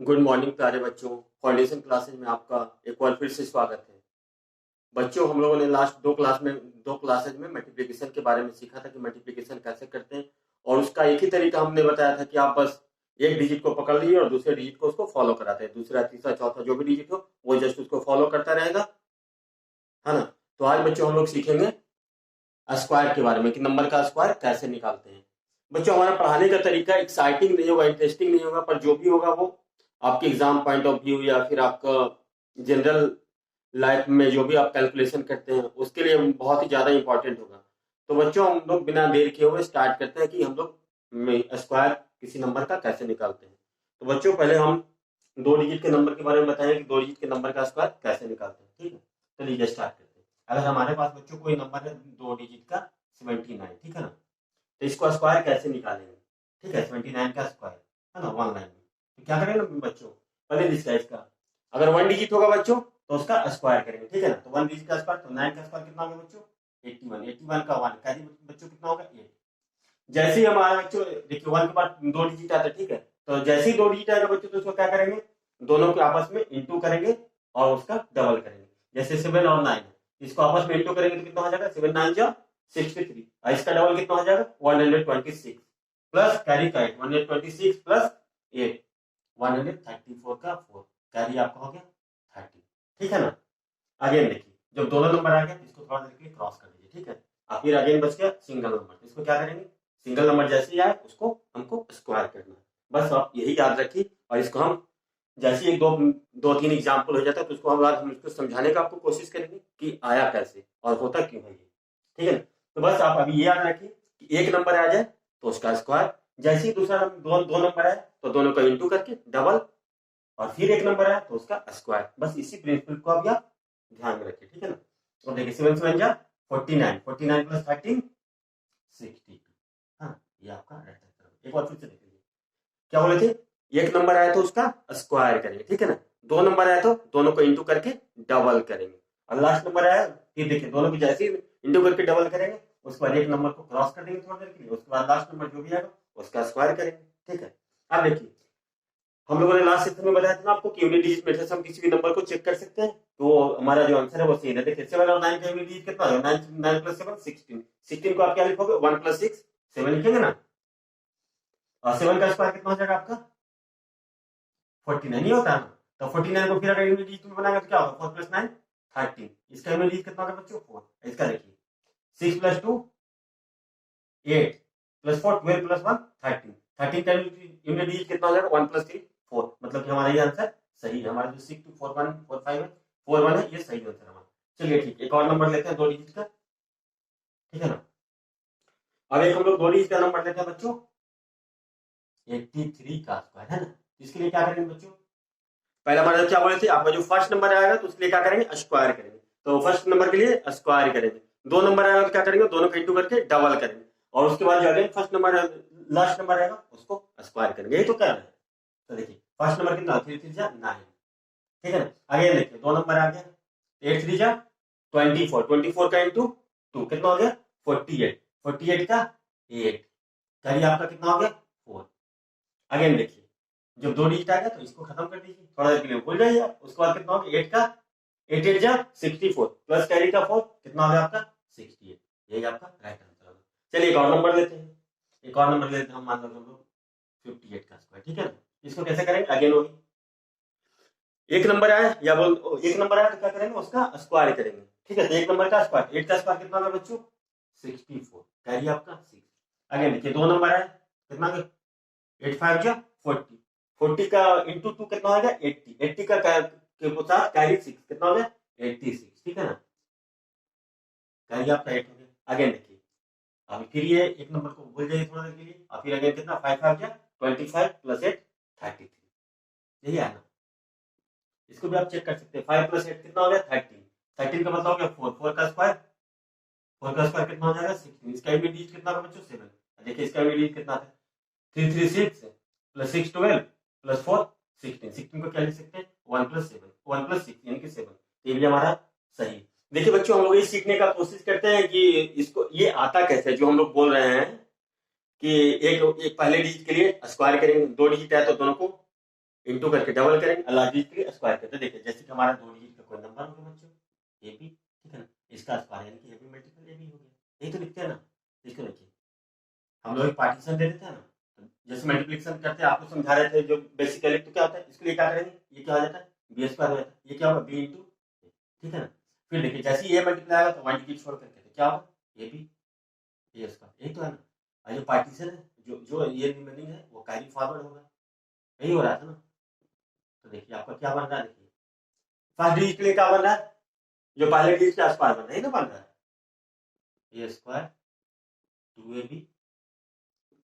Good morning प्यारे बच्चों। Foundation classes में आपका एक बार फिर से स्वागत है। बच्चों, हम लोगों ने लास्ट दो क्लासेज में मल्टीप्लिकेशन के बारे में सीखा था कि मल्टीप्लिकेशन कैसे करते हैं, और उसका एक ही तरीका हमने बताया था कि आप बस एक डिजिट को पकड़ लीजिए और दूसरे डिजिट को उसको फॉलो कराते हैं। दूसरा, तीसरा, चौथा जो भी डिजिट हो वो जस्ट उसको फॉलो करता रहेगा, है ना। तो आज बच्चों हम लोग सीखेंगे स्क्वायर के बारे में कि नंबर का स्क्वायर कैसे निकालते हैं। बच्चों, हमारा पढ़ाने का तरीका एक्साइटिंग नहीं होगा, इंटरेस्टिंग नहीं होगा, पर जो भी होगा वो आपके एग्जाम पॉइंट ऑफ व्यू या फिर आपका जनरल लाइफ में जो भी आप कैलकुलेशन करते हैं उसके लिए बहुत ही ज्यादा इंपॉर्टेंट होगा। तो बच्चों, हम लोग बिना देर किए हुए स्टार्ट करते हैं कि हम लोग स्क्वायर किसी नंबर का कैसे निकालते हैं। तो बच्चों, पहले हम दो डिजिट के नंबर के बारे में बताएं कि दो डिजिट के नंबर का स्क्वायर कैसे निकालते हैं। ठीक है, तो लीजिए स्टार्ट करते हैं। अगर हमारे पास बच्चों कोई नंबर है दो डिजिट का 79, ठीक है ना, तो इसको स्क्वायर कैसे निकालेंगे। ठीक है, 79 का स्क्वायर, है ना, वन लाइन में। तो क्या करेंगे बच्चों, पहले दिस का इसका अगर वन डिजिट होगा बच्चों तो उसका स्क्वायर करेंगे। ठीक है ना, तो वन डिजिट का स्क्वायर, तो 9 का स्क्वायर कितना होगा बच्चों, 81। 81 का वन कैसे बच्चों कितना होगा, 8। जैसे ही हमारा बच्चों देखिए वन के बाद दो डिजिट आता है, ठीक है, तो जैसे ही दो डिजिट आएगा बच्चों तो उसको क्या करेंगे, दोनों के आपस में इंटू करेंगे और उसका डबल करेंगे। जैसे 7 और 9 इसको आपस में इंटू करेंगे तो कितना हो जाएगा, 7 9 जा 63, और इसका डबल कितना हो जाएगा 126, प्लस कैरी का 8, 126 प्लस 8 134 का 4, कैरी आपका हो गया 30। ठीक है ना। अगेन देखिए, जब दोनों नंबर आ गए तो इसको थोड़ा देर के लिए क्रॉस कर दीजिए। ठीक है, और फिर अगेन बच गया सिंगल नंबर, तो इसको क्या करेंगे, सिंगल नंबर जैसे ही आए उसको हमको स्क्वायर करना है। बस आप यही याद रखिए, और इसको हम जैसे एक दो दो तीन एग्जाम्पल हो जाता है तो उसको हम इसको समझाने का आपको कोशिश करेंगे कि आया कैसे और होता क्यों है ये। ठीक है ना, तो बस आप अभी ये याद रखिए कि एक नंबर आ जाए तो उसका स्क्वायर, जैसे ही दूसरा दो नंबर आए तो दोनों का इंटू करके डबल, और फिर एक नंबर आया तो उसका स्क्वायर। बस इसी प्रिंसिपल को अभी आप ध्यान में रखिए। ठीक है ना, तो देखिए 7 7 जा 49, 49 प्लस 13 62। हाँ, ये आपका राइट आंसर। एक बार फिर से देख लीजिए, क्या बोले थे, एक नंबर आया तो उसका स्क्वायर करेंगे। ठीक है ना, दो नंबर आया तो दोनों को इंटू करके डबल करेंगे, और लास्ट नंबर आया फिर देखिए दोनों की जैसे ही इंटू करके डबल करेंगे उसके बाद एक नंबर को क्रॉस कर देंगे थोड़ी देर के लिए, उसके बाद लास्ट नंबर जो भी आएगा उसका स्क्वायर करेंगे। ठीक है, अब देखिए हम लोगों ने लास्ट सेक्शन में बताया था ना आपको कि यूनिट डिजिट मेथड से हम किसी भी नंबर को चेक कर सकते हैं, तो हमारा जो आंसर है वो सही है। देखिए 7 और 9 का यूनिट डिजिट कितना है, 9 9 प्लस 7 16। 16 को आप क्या लिखोगे, 1 प्लस 6 7 लिखेंगे ना, और 7 का स्क्वायर कितना हो जाएगा आपका 49 ही होता है ना। तो 49 को फिर अगर यूनिट डिजिट में बनाएंगे तो क्या होगा, 4 प्लस 9 13। इसका यूनिट डिजिट कितना होगा बच्चों 4। इसका देखिए 6 प्लस 2 8 प्लस 4 12 प्लस 1 13। 13 का यूनिट डिजिट कितना हो जाएगा 1 प्लस 3 4। मतलब कि हमारा ये आंसर सही है। हमारा जो 6 2 4 1 4 5 है 4 1 है, ये सही आंसर हमारा। चलिए ठीक, एक और नंबर लेते हैं दो डिजिट का। ठीक है ना, अब एक हम लोग दो डिजिट का नंबर लेते हैं बच्चों 83 का स्क्वायर, है ना। इसके लिए क्या करेंगे बच्चों, पहला हमारा क्या बोले थे, आपका जो फर्स्ट नंबर आएगा तो उसके लिए क्या करेंगे, स्क्वायर करेंगे। तो फर्स्ट नंबर के लिए स्क्वायर करेंगे, दो नंबर आएगा तो क्या करेंगे, दोनों को इंटू करके डबल करेंगे, और उसके बाद जो again first number last number आएगा उसको स्क्वायर करेंगे। यही तो क्या है। तो देखिए फर्स्ट नंबर कितना, 3 3 जा 9। ठीक है ना, अगेन देखिए दो नंबर आ गया, 8 3 जा 24, 24 का इंटू 2 कितना हो गया 48, 48 का 8, करिए आपका कितना हो गया 4। अगेन देखिए जब दो डिजिट आएगा तो इसको खत्म कर दीजिए, थोड़ा देर के लिए भूल जाइए आप। उसके बाद कितना हो गया 8 का 8 8 जा 64 प्लस कैरी का 4 कितना हो गया आपका 68। यही आपका राइट आंसर होगा। चलिए एक और नंबर लेते हैं, एक और नंबर लेते हैं हम, मान लो हम लोग 58 का स्क्वायर। ठीक है ना, इसको कैसे करेंगे, अगेन होगी एक नंबर आया या बोल एक नंबर आया तो क्या करेंगे उसका स्क्वायर करेंगे। ठीक है, तो एक नंबर का स्क्वायर 8 का स्क्वायर कितना होगा बच्चों 64, कैरी आपका 6। अगेन देखिए दो नंबर आया कितना, 8 5 जा 40, 40 का इंटू 2 कितना हो गया 80, 80 का के साथ कैरी 6 कितना हो गया 86। ठीक है ना, कैरी आपका 8 हो गया। अगेन देखिए अभी फिर ये एक नंबर को भूल जाइए थोड़ा देर के लिए, और फिर अगेन कितना 5 5 जा 25 प्लस 8 33। यही है ना, इसको भी आप चेक कर सकते हैं। 5 प्लस 8 कितना हो गया 13, 13 का मतलब हो गया 4, 4 का स्क्वायर, 4 का स्क्वायर कितना हो जाएगा 16। इसका भी डिजिट कितना होगा बच्चों 7। देखिए इसका भी डिजिट कितना था 3 3 6 प्लस 6 12 प्लस 4 16। 16 को क्या लिख सकते हैं 1 प्लस 7, 1 प्लस 6 यानी कि 7। ये भी हमारा सही। देखिए बच्चों हम लोग ये सीखने का कोशिश करते हैं कि इसको ये आता कैसे, जो हम लोग बोल रहे हैं कि एक एक पहले डिजिट के लिए स्क्वायर करेंगे, दो डिजिट है तो दोनों को इंटू करके डबल करेंगे, लास्ट डिजिट के लिए स्क्वायर करते। देखिए जैसे कि हमारा 2 डिजिट का कोई नंबर हो गया बच्चों ए बी, ठीक है ना, इसका स्क्वायर यानी कि A B multiple A B हो गया, यही तो लिखते हैं ना। इसको देखिए हम लोग एक पार्टीशन दे देते हैं ना, तो जैसे मल्टीप्लिकेशन करते हैं आपको समझा रहे थे जो बेसिकली, तो क्या होता है इसके लिए क्या करेंगे, ये क्या हो जाता है बी स्क्वायर हो जाता है, ये क्या होगा बी इंटू, ठीक है ना। फिर देखिए जैसे ये मल्टीप्लाई होगा तो वन डिजिट छोड़ करके तो क्या होगा ए बी ए स्क्वायर, यही तो है ना। और जो पार्टीशन है जो जो ये रिमेनिंग है वो कैरी फॉरवर्ड होगा, यही हो रहा था ना। तो देखिए आपका क्या बन रहा है, देखिए फर्स्ट डिजिट के लिए क्या बन रहा है, जो पहले डिजिट का स्क्वायर बन रहा है ना, बन रहा है ए स्क्वायर 2ab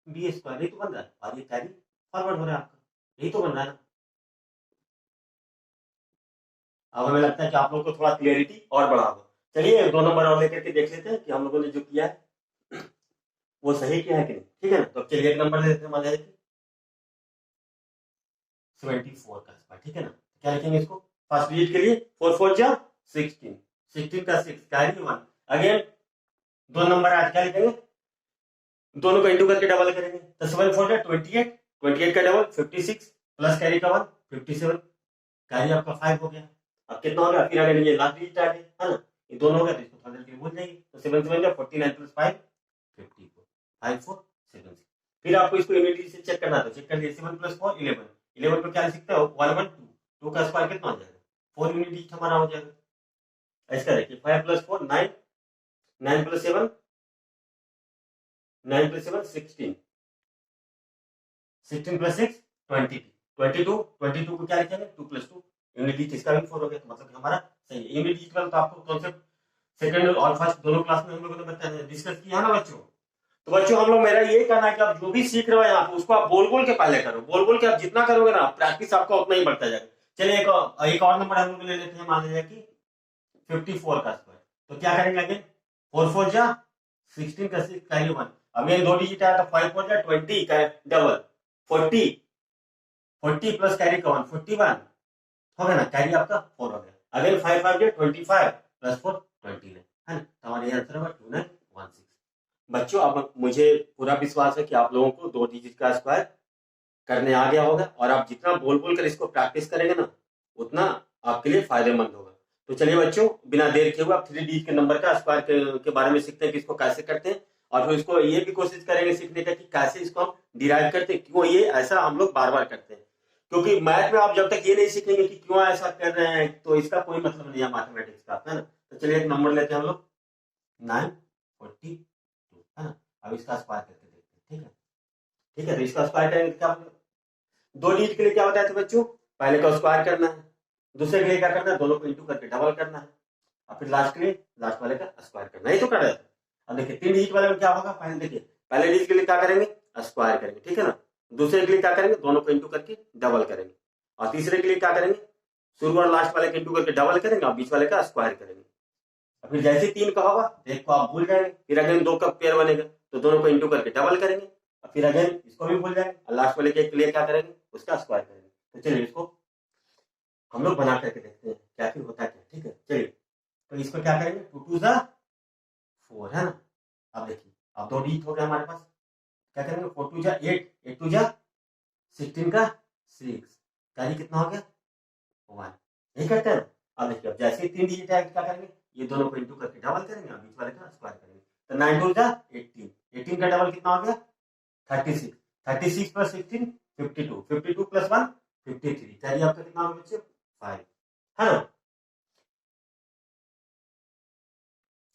बी स्क्वायर, यही तो बन रहा है, और ये कैरी फॉरवर्ड हो रहा है आपका, यही तो बन रहा है ना। अब हमें लगता है कि आप लोग को थोड़ा क्लियरिटी और बढ़ा हो। चलिए 2 नंबर और लेकर के देख लेते हैं कि हम लोगों ने जो किया है वो सही किया है कि नहीं, ठीक है ना। तो चलिए एक नंबर ले लेते हैं, मान लीजिए 74 का स्क्वायर, ठीक है ना। क्या लिखेंगे इसको, फर्स्ट डिजिट के लिए 4 4 जा 16, 16 का 6 कैरी 1, अगेन 2 नंबर आज क्या लिखेंगे, दोनों को इंटू करके डबल करेंगे, तो 7 4 जा 28, 28 का डबल 56 प्लस कैरी का 1 57, कैरी आपका 5 हो गया। अब कितना हो गया, फिर अगर ये लास्ट डिजिट आ गया है ना, ये दोनों हो गया तो इसको थोड़ा देर भूल जाएगी, तो 7 7 जा 49 प्लस 5 54 5 4 7 6। फिर आपको इसको यूनिटी से चेक करना है, तो चेक कर लिए 7 प्लस 4 11, 11 पर क्या लिख सकते हो 1 1 2, 2 का स्क्वायर कितना हो जाएगा 4 यूनिटी हमारा हो जाएगा। ऐसा देखिए 5 प्लस 4 9, 9 प्लस 7 9 प्लस 7 16, 16 प्लस 6 22, 22 22 को क्या लिखेंगे 2 प्लस 2 यूनिट डिजिट, इसका भी 4 हो गया, तो मतलब हमारा सही है। यूनिट डिजिट वाला तो आपको कॉन्सेप्ट सेकंड और फर्स्ट दोनों क्लास में हम लोगों ने बताया डिस्कस किया ना बच्चों। तो बच्चों हम लोग, मेरा ये कहना है कि आप जो भी सीख रहे हो यहाँ पे उसको आप बोल बोल के पहले करो, बोल बोल के आप जितना करोगे ना प्रैक्टिस आपका उतना ही बढ़ता जाएगा। चलिए एक और नंबर हम लोग ले लेते हैं, मान लीजिए कि 54 का स्क्वायर, तो क्या करेंगे अगेन 4 4 जा 16 का 6 कैरी 1, अब ये 2 डिजिट आया तो 5 4 जा 20 का डबल 40, 40 प्लस कैरी का 1 41 हो गया ना, कैरी आपका 4 हो गया, अगेन 5 5 जा 25 प्लस 4 20 है ना, हमारे आंसर होगा 2916। बच्चों अब मुझे पूरा विश्वास है कि आप लोगों को 2 डिजिट का स्क्वायर करने आ गया होगा, और आप जितना बोल बोल कर इसको प्रैक्टिस करेंगे ना उतना आपके लिए फायदेमंद होगा। तो चलिए बच्चों बिना देर के हुए आप 3 डिजिट के नंबर का स्क्वायर के बारे में सीखते हैं कि इसको कैसे करते हैं, और फिर इसको ये भी कोशिश करेंगे सीखने का कि कैसे इसको हम डिराइव करते हैं, क्यों ये ऐसा हम लोग बार बार करते हैं। क्योंकि मैथ में आप जब तक ये नहीं सीखेंगे कि क्यों ऐसा कर रहे हैं तो इसका कोई मतलब नहीं है मैथमेटिक्स का, है ना। तो चलिए एक नंबर लेते हैं हम लोग 942, है ना। अब इसका स्क्वायर करके देखते हैं, ठीक है, ठीक है। तो इसका स्क्वायर करेंगे क्या, 2 डिजिट के लिए क्या बताया था बच्चों, पहले का स्क्वायर करना है, दूसरे के लिए क्या करना है दोनों को इंटू करके डबल करना है, और फिर लास्ट के लिए लास्ट वाले का स्क्वायर करना है, ये तो कर रहे थे। अब देखिए 3 डिजिट वाले में क्या होगा, पहले देखिए पहले डिजिट के लिए क्या करेंगे स्क्वायर करेंगे, ठीक है ना। दूसरे के लिए क्या करेंगे दोनों को इंटू करके डबल करेंगे, और तीसरे के लिए क्या करेंगे शुरू और लास्ट वाले के इंटू करके डबल करेंगे और बीच वाले का स्क्वायर करेंगे। और फिर जैसे 3 का होगा एक को आप भूल जाएंगे, फिर अगेन 2 का पेयर बनेगा तो दोनों को इंटू करके डबल करेंगे, और फिर अगेन इसको भी भूल जाएंगे और लास्ट वाले के लिए क्या करेंगे उसका स्क्वायर करेंगे। तो चलिए इसको हम लोग बना करके देखते हैं क्या फिर होता है क्या, ठीक है। चलिए तो इसको क्या करेंगे 2 2 जा 4, है ना। अब देखिए अब 2 डिजिट हो गया हमारे पास, क्या करेंगे 4 2 जा 8, 8 2 जा 16 का 6, कैरी कितना हो गया 1, यही करते हैं। अब देखिए अब जैसे 3 डिजिट है क्या करेंगे ये दोनों को इंटू करके डबल करेंगे और बीच वाले का स्क्वायर करेंगे, तो 9 2 जा 18, 18 का डबल कितना हो गया 36, 36 प्लस 16 52, 52 प्लस 1 53, कैरी आपका कितना हो गया बच्चे 5, है ना।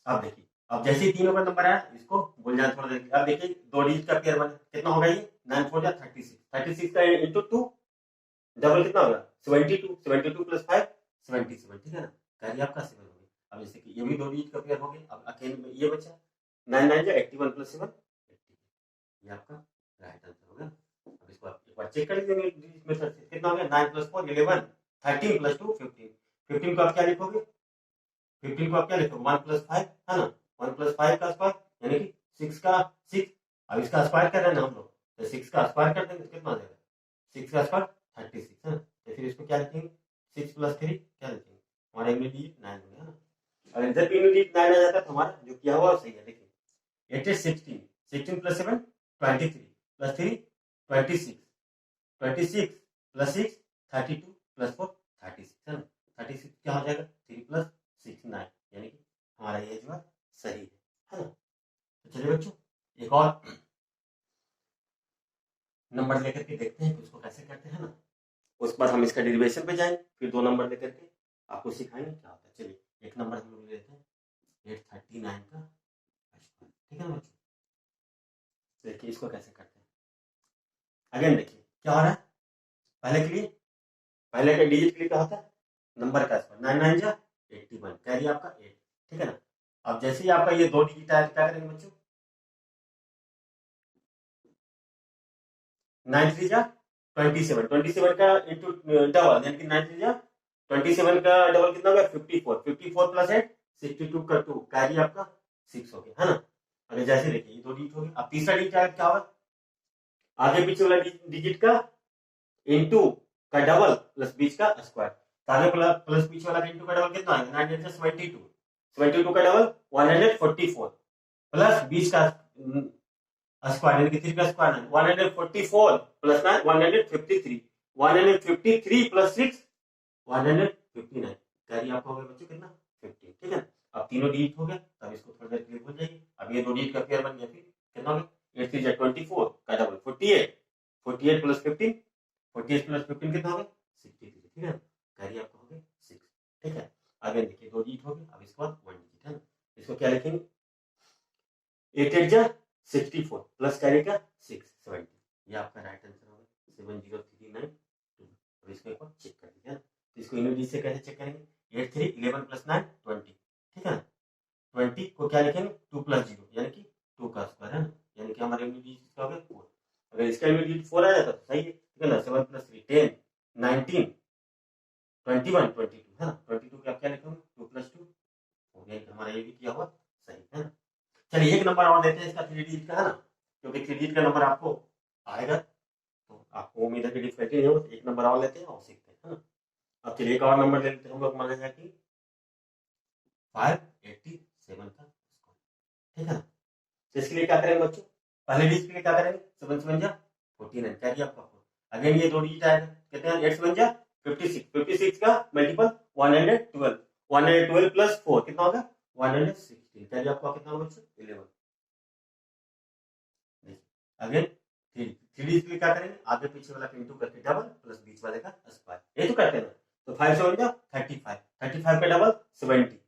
अब देखिए अब जैसे ही तीनों का नंबर आया इसको बोल जाए थोड़ा देर, अब देखिए 2 डिजिट का पेयर बने कितना होगा ये 9 4 जा 36, 36 का इंटू 2 डबल कितना होगा 72, 72 प्लस 5 77, ठीक है ना, कैरी आपका 7 हो गया। अब जैसे कि ये भी 2 डिजिट का पेयर हो गया, अब अकेले में ये बचा 9 9 जा 81 प्लस 7 80, ये आपका राइट आंसर होगा। अब इसको आप एक बार चेक कर लीजिए इस मेथड से कितना हो गया 9 प्लस 4 11, 13 प्लस 2 15, 15 को आप क्या लिखोगे 15 को आप क्या लिखोगे 1 प्लस 5, है ना, 1 प्लस 5 का स्क्वायर यानी कि 6 का 6, अब इसका स्क्वायर कर रहे हैं ना हम लोग, तो 6 का स्क्वायर कर देंगे तो कितना आ जाएगा 6 का स्क्वायर 36, है ना। तो फिर इसको क्या लिखेंगे 6 प्लस 3 क्या लिखेंगे हमारा यूनिट डिजिट 9 हो गया, है ना। अगर जब यूनिट डिजिट 9 आ जाता है तो हमारा जो किया हुआ सही है। देखिए 8 is 16, 16 plus 7 23 plus 3 26, 26 plus 6 32 plus 4 36 है ना। 36 क्या हो जाएगा 3 प्लस 6 9, यानी कि हमारा ये जो है सही है ना। तो चलिए बच्चों एक और नंबर लेकर के देखते हैं कि उसको कैसे करते हैं ना। उस पर हम इसका डेरिवेशन पे जाएंगे, फिर 2 नंबर लेकर के आपको सिखाएंगे क्या होता है। चलिए एक नंबर हम लोग लेते हैं 839 का स्क्वायर, ठीक है ना बच्चों। देखिए इसको कैसे करते हैं। अगेन देखिए क्या हो रहा है, पहले का डिजिट के लिए क्या होता है नंबर का स्क्वायर, 9 9 जा 81, कैरी आपका 8, ठीक है ना। अब जैसे ही आपका ये 2 डिजिट आया तो क्या करेंगे बच्चों, 9 3 जा 27, 27 का इंटू डबल, यानी कि 9 3 जा 27 का डबल कितना होगा 54, 54 प्लस 8 62 का 2, कैरी आपका 6 हो गया है ना। अगर जैसे देखिए ये 2 डिजिट हो गए, अब तीसरा डिजिट आया क्या होगा, आगे पीछे वाला डिजिट का इंटू का डबल प्लस बीच का स्क्वायर, तो आगे प्लस पीछे वाला इंटू का डबल कितना आएगा 9 72, 72 का डबल 144 प्लस बीच का स्क्वायर, यानी कि 3 का स्क्वायर 144 प्लस 9 153, 153 प्लस 6 159, कैरी आपका हो गया बच्चों कितना 50, ठीक है। अब तीनों डिजिट हो गया, तब इसको थोड़ी देर के लिए भूल जाइए। अब ये 2 डिजिट का पेयर बन गया, फिर कितना हो गया 8 3 24 का डबल 48, 48 प्लस 15, 48 प्लस 15 कितना हो गया 63, ठीक है। कैरी आपका हो गया 6, ठीक है। आगे देखिए 2 डिजिट हो गए, अब इसके बाद 1 डिजिट है ना, इसको क्या लिखेंगे 8 8 जा 64 प्लस कैरी का 6 70, ये आपका राइट आंसर होगा 70392। अब इसको एक बार चेक कर दीजिए, तो इसको इनवर्स से कैसे चेक करेंगे 8 3 11 प्लस 9 20, ठीक है। 20 को क्या लिखेंगे 2 प्लस 0, यानी कि 2 का स्क्वायर है ना, यानी कि हमारे इनवर्स इसका हो गया 4। अगर इसका इनवर्स 4 आ जाता तो सही है, ठीक है ना। 7 प्लस 3 10 19 21 22 है ना, 22 के आप क्या लिखेंगे 2 प्लस 2 हो गया, हमारा ये भी किया हुआ सही है ना। चलिए एक नंबर और लेते हैं इसका 3 डिजिट का है ना, क्योंकि 3 डिजिट का नंबर आपको आएगा तो आपको उम्मीद है कि डिफिकल्टी नहीं हो। एक नंबर और लेते हैं और सीखते हैं है ना। अब चलिए एक और नंबर ले लेते हैं हम लोग, मान लीजिए कि 587 का स्क्वायर, ठीक है ना। तो इसके लिए क्या करेंगे बच्चों, पहले डिजिट के लिए क्या करेंगे 7 7 जा 49, क्या किया आपका 4। अगेन ये 2 डिजिट आएगा, कहते हैं 8 7 जा 56, 56 का मल्टीपल 112, 112 प्लस 4 कितना होगा 116, क्या आपका कितना होगा बच्चों 11। अगेन थ्री डी क्या करेंगे, आगे पीछे वाला इंटू करके डबल प्लस बीच वाले का स्क्वायर, ये तो करते हैं ना। तो 5 7 जा 35, 35 का डबल 70,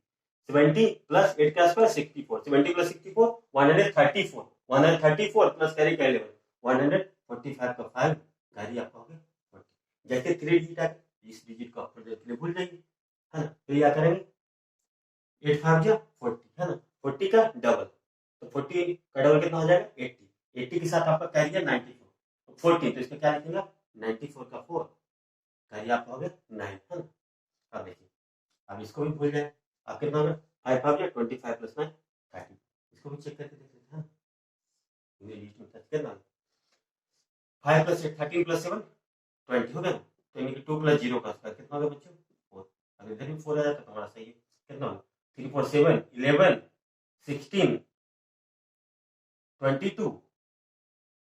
70 प्लस 8 का स्क्वायर 64, 70 प्लस 64 134, 134 प्लस कैरी का 11 145 का 5, कैरी आपका हो गया 40। जैसे 3 डिजिट आ इस डिजिट को आप भूल जाएंगे है ना। तो क्या करेंगे 8 5 जा 40 है ना, 40 का डबल, तो 40 का डबल कितना हो जाएगा 80, 80 के साथ आपका कैरी है 94, 40 तो इसमें क्या लिखेंगे आप 94 का 4, कैरी आपका हो गया 9 है ना। अब देखिए अब इसको भी भूल जाए, आप कितना होगा 5 5 या 25 प्लस 9 30, इसको भी चेक करके देख लेते हैं। कितना 5 प्लस 8 13 प्लस 7 20 हो गया, तो यानी कि 2 प्लस 0 का स्क्वायर कितना होगा बच्चों 4। अगर इधर भी 4 आ जाता तो हमारा सही है, कितना होगा 3 4 7 11 16 22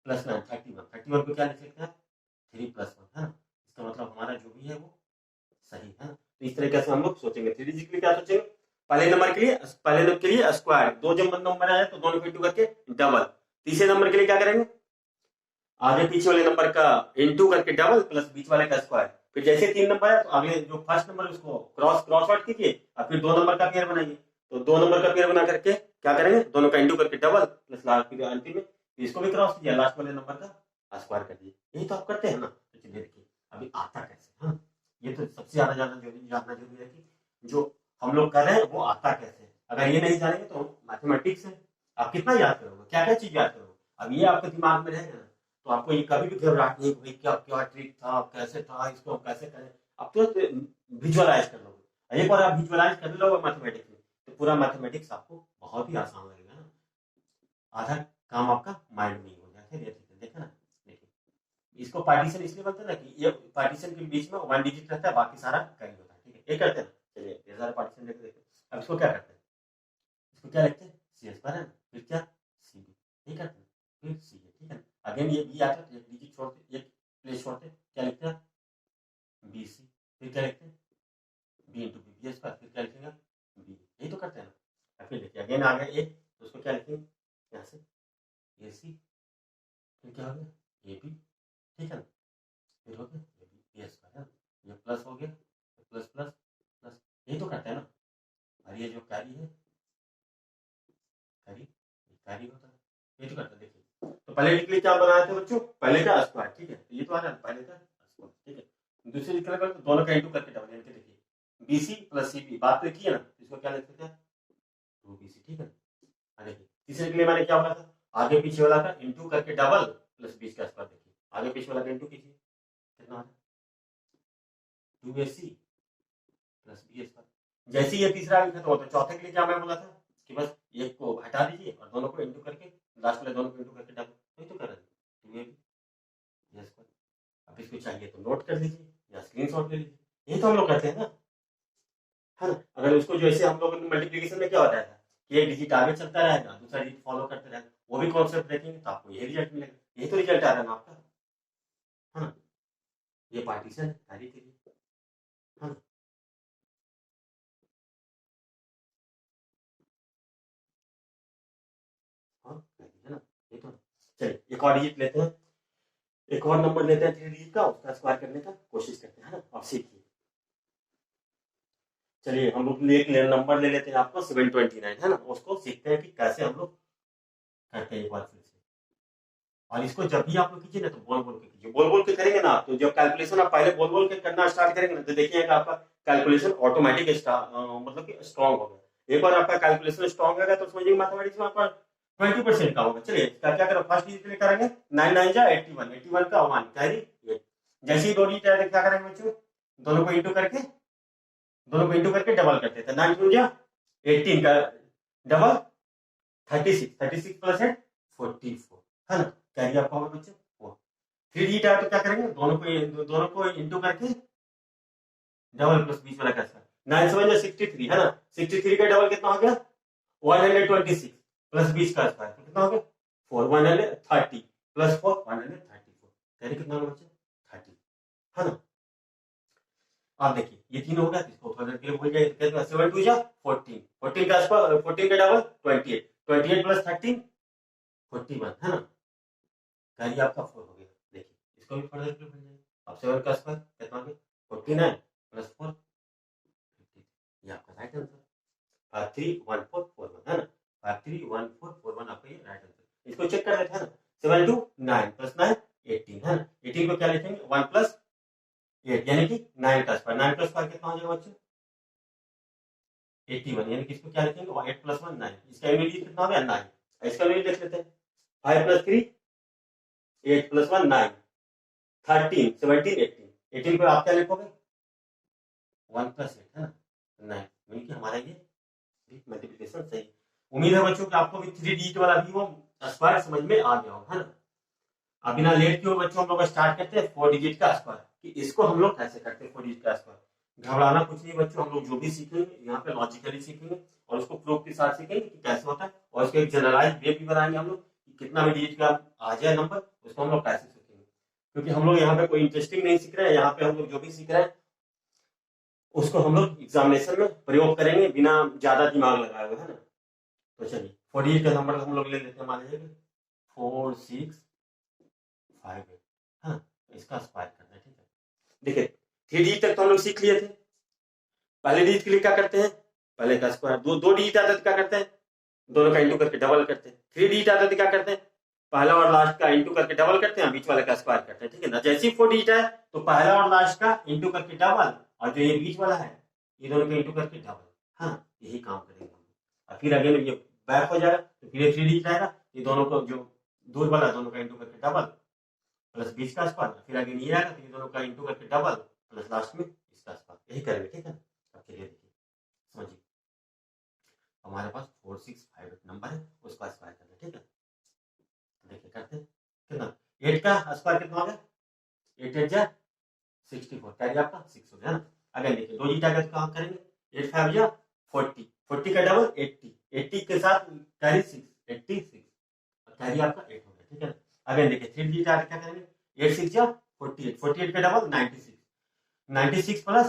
प्लस 9 31, 31 को क्या लिख सकते हैं 3 प्लस 1 है ना। इसका मतलब हमारा जो भी है वो सही है। तो इस तरीके से हम लोग सोचेंगे। 3 डिजिट के लिए क्या सोचेंगे, पहले नंबर के लिए स्क्वायर, दो जब नंबर आए तो दोनों को इंटू करके डबल। तीसरे नंबर के लिए क्या करेंगे आगे पीछे वाले नंबर का इंटू करके डबल प्लस बीच वाले का स्क्वायर। फिर जैसे 3 नंबर है तो आगे जो फर्स्ट नंबर उसको क्रॉस आउट कीजिए और फिर 2 नंबर का पेयर बनाइए। तो 2 नंबर का पेयर बना करके क्या करेंगे दोनों का इंटू करके डबल प्लस लास्ट अंतिम में इसको भी क्रॉस कीजिए, लास्ट वाले नंबर का स्क्वायर कर दिए। यही तो आप करते हैं ना। तो चलिए देखिए अभी आता कैसे, हाँ ये तो सबसे ज्यादा जानना जरूरी है कि जो हम लोग कर रहे हैं वो आता कैसे। अगर ये नहीं जानेंगे तो मैथमेटिक्स है आप कितना याद करोगे, क्या क्या चीज याद करोगे। अब ये आपके दिमाग में रहेगा ना तो आपको ये कभी भी घबराहट नहीं कि क्या क्या ट्रिक था कैसे था इसको कैसे करें। आप तो विजुअलाइज कर लोगे, एक बार आप विजुअलाइज कर लोगे मैथमेटिक्स में तो पूरा मैथमेटिक्स आपको बहुत ही आसान लगेगा ना। आधा काम आपका माइंड में ही हो जाए। देखा ना, देखिए इसको पार्टीशन इसलिए बोलते हैं ना कि ये पार्टीशन के बीच में 1 डिजिट रहता है बाकी सारा कैरी होता है, ठीक है। ये करते हैं ना, चलिए ये सारा पार्टीशन लेके देखते हैं। अब इसको क्या करते हैं, इसको क्या लिखते हैं सी एस पर है ना, फिर क्या सी बी, ये करते हैं फिर सी है, ठीक है। अगेन ये बी आता है तो एक डिजिट छोड़ते एक प्लेस छोड़ते क्या लिखते हैं फिर क्या लिखते हैं B into B B square, फिर क्या लिखेंगे बी, यही तो करते हैं ना। फिर देखिए अगेन आ गया ए, तो उसको क्या लिखेंगे यहाँ से ए सी, फिर क्या हो गया ए बी, ठीक है ना, फिर हो गया ए बी बी स्क्वायर, ये प्लस हो गया प्लस प्लस प्लस, यही तो करते हैं ना। और ये जो कैरी है कैरी होता है, ये तो करते हैं। देखिए तो पहले के लिए क्या बनाया था बच्चों, पहले का स्क्वायर, ठीक है, ये तो आ रहा है पहले का स्क्वायर, ठीक है। दूसरे लिखने का तो दोनों का इंटू करके डबल, यानी कि देखिए बीसी प्लस सीपी, बात तो की है ना, इसको क्या लिख सकते हैं 2bc, ठीक है। देखिए तीसरे के लिए मैंने क्या बोला था, आगे पीछे वाला का इंटू करके डबल प्लस 20 का स्क्वायर, देखिए आगे पीछे वाला का इंटू कीजिए, कितना आ रहा है 2ac प्लस बी स्क्वायर। जैसे ये तीसरा लिखा तो चौथे के लिए क्या मैं बोला था कि बस एक को हटा दीजिए और दोनों को इंटू करके लास्ट वाले दोनों को इंटू करके डबल, वही तो कर रहे थे 2ab स्क्वायर। अब इसको चाहिए तो नोट कर लीजिए या स्क्रीनशॉट ले लीजिए, यही तो हम लोग करते हैं ना, है ना। अगर उसको जैसे हम लोग मल्टीप्लीकेशन में क्या होता है कि एक डिजिट आगे चलता रहेगा दूसरा डिजिट फॉलो करते रहेगा, वो भी कॉन्सेप्ट देखेंगे तो आपको यही रिजल्ट मिलेगा, यही तो रिजल्ट आ रहा है ना आपका, है ना। ये पार्टीशन है सारी के लिए, है ना। हाँ है ना, ये तो। चलिए एक और डिजिट लेते हैं, एक और नंबर लेते हैं 3 डिजिट का, उसका स्क्वायर करने का कोशिश करते हैं, है ना। और सीखिए, चलिए हम लोग एक नंबर ले लेते हैं आपको 729, है ना, उसको सीखते हैं कि कैसे हम लोग करते हैं एक बार फिर से। और इसको जब भी आप लोग कीजिए ना तो बोल बोल के कीजिए, बोल बोल के करेंगे ना तो जब कैलकुलेशन आप पहले बोल बोल के करना स्टार्ट करेंगे ना तो देखिएगा आपका कैलकुलेशन ऑटोमेटिक मतलब कि स्ट्रॉन्ग होगा। एक बार आपका कैलकुलेशन स्ट्रॉन्ग होगा तो समझिए मैथमेटिक्स में आपका 20% का होगा। चलिए क्या क्या करो, फर्स्ट डिजिट करेंगे 9 9 जा 81, 81 का 1 कैरी, जैसे ही 2 डिजिट आए क्या करेंगे बच्चों, दोनों को इंटू करके डबल करते थे, 9 2 जा 18 का डबल 36, 36 प्लस 8 44, है ना। कैरी आपका होगा बच्चों 4। 3 डिजिट आया तो क्या करेंगे, दोनों को इंटू करके डबल प्लस बीच वाला कैसा 9 7 जा 63, है ना। 63 का डबल कितना हो गया 126 प्लस 20 का स्क्वायर तो कितना हो गया 4 130 प्लस 4 134, कैरी कितना होगा बच्चों 30, है ना। आप देखिए ये तीन हो गया, इसको थोड़ा देर के लिए भूल जाइए, कितना 7 2 जा 14, 14 का स्क्वायर 14 का डबल 28, 28 प्लस 13 41, है ना। कैरी आपका 4 हो गया। देखिए इसको भी थोड़ा देर के लिए भूल जाइए, अब 7 का स्क्वायर कितना हो गया 49 प्लस 4 50, ये आपका राइट आंसर 531441, है ना। 531441 आपका ये राइट आंसर। इसको चेक कर लेते हैं ना, 7 2 9 प्लस 9 18, है ना। 18 को क्या लिखेंगे 1 प्लस 8 यानी कि 9 का स्क्वायर, 9 का स्क्वायर कितना हो जाएगा बच्चों 81, यानी कि इसको क्या लिखेंगे 8 प्लस 1 9, इसका इमीडिएट कितना हो गया 9, इसका इमीडिएट लिख लेते हैं 5 प्लस 3 8 प्लस 1 9 13 17 18, 18 को आप क्या लिखोगे 1 प्लस 8, है ना 9, यानी कि हमारा ये मल्टीप्लिकेशन सही। उम्मीद है बच्चों कि आपको भी 3 डिजिट वाला भी वो स्क्वायर समझ में आ गया होगा, है ना। अब बिना लेट किए बच्चों हम लोग स्टार्ट करते हैं 4 डिजिट का स्क्वायर, कि इसको हम लोग कैसे करते हैं 4 डिजिट का स्क्वायर। घबराना कुछ नहीं बच्चों, हम लोग जो भी सीखेंगे यहाँ पे लॉजिकली सीखेंगे और उसको प्रूफ के साथ सीखेंगे कि कैसे होता है, और उसको एक जनरलाइज वे भी बनाएंगे हम लोग कि कितना भी डिजिट का आ जाए नंबर उसको हम लोग कैसे सीखेंगे। क्योंकि हम लोग यहाँ पे कोई इंटरेस्टिंग नहीं सीख रहे हैं, यहाँ पे हम लोग जो भी सीख रहे हैं उसको हम लोग एग्जामिनेशन में प्रयोग करेंगे बिना ज्यादा दिमाग लगाए हुए, है ना। तो चलिए 4 डिजिट का नंबर हम लोग ले लेते हैं, मान लीजिए 4 6 5 8, हाँ इसका स्क्वायर करना है, ठीक है। देखिए 3 डिजिट तक तो हम लोग सीख लिए थे, पहले डिजिट के लिए क्या करते हैं पहले का स्क्वायर, दो डिजिट आता तो क्या करते हैं दोनों का इंटू करके डबल करते हैं, 3 डिजिट आता तो क्या करते हैं पहला और लास्ट का इंटू करके डबल करते हैं, बीच वाले का स्क्वायर करते हैं, ठीक है ना। जैसे ही 4 डिजिट है तो पहला और लास्ट का इंटू करके डबल, और जो ये बीच वाला है ये दोनों का इंटू करके डबल, हाँ यही काम करेंगे हम। और फिर अगेन ये बैक हो जाएगा तो फिर 3 डिजिट आएगा, ये दोनों को जो दूर वाला दोनों का इंटू करके डबल प्लस 20 का स्क्वायर, फिर आगे ये आएगा तो ये दोनों का इंटू करके डबल प्लस लास्ट में इसका स्क्वायर, यही करेंगे, ठीक है। अब चलिए देखिए समझिए, हमारे पास 4 6 5 8 नंबर है उसका स्क्वायर करना है, ठीक है। देखिए करते हैं कितना 8 का स्क्वायर कितना हो गया 8 8 जा 64, कैरी आपका 6 हो गया ना। अगर देखिए 2 डिजिट आगे तो काम करेंगे 8 5 जा 40, 40 का डबल 80, 80 के साथ कैरी 6 86, कैरी आपका 8 हो गया, ठीक है ना। अगर देखिए 3 डिजिट आगे क्या करेंगे 8 6 जा 48, 48 का डबल 96, 96 प्लस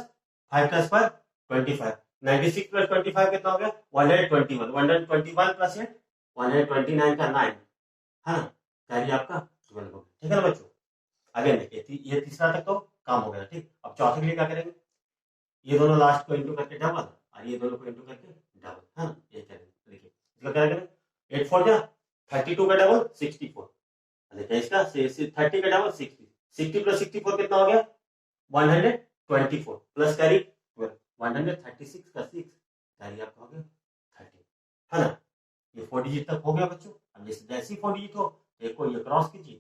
5 का स्क्वायर 25, 96 प्लस 25 कितना हो गया 121, 121 प्लस 8 129 का 9 है ना, कैरी आपका 12 हो गया। ठीक है ना बच्चों, आगे देखिए ये तीसरा तक तो काम हो गया। ठीक, अब चौथे के लिए क्या करेंगे, ये दोनों लास्ट को इंटू करके डबल और ये दोनों को इंटू करके डबल, है ना, ये करेंगे। देखिए इसका क्या करेंगे, 8 4 जा 32 का डबल 64, देखिए इसका 30 का डबल 60, 60 प्लस 64 कितना हो गया 124 प्लस कैरी 12, 136 का 6 कैरी आपका हो गया 30, है ना। ये 4 डिजिट तक हो गया बच्चों। अब जैसे जैसे ही 4 डिजिट हो एक को ये क्रॉस कीजिए,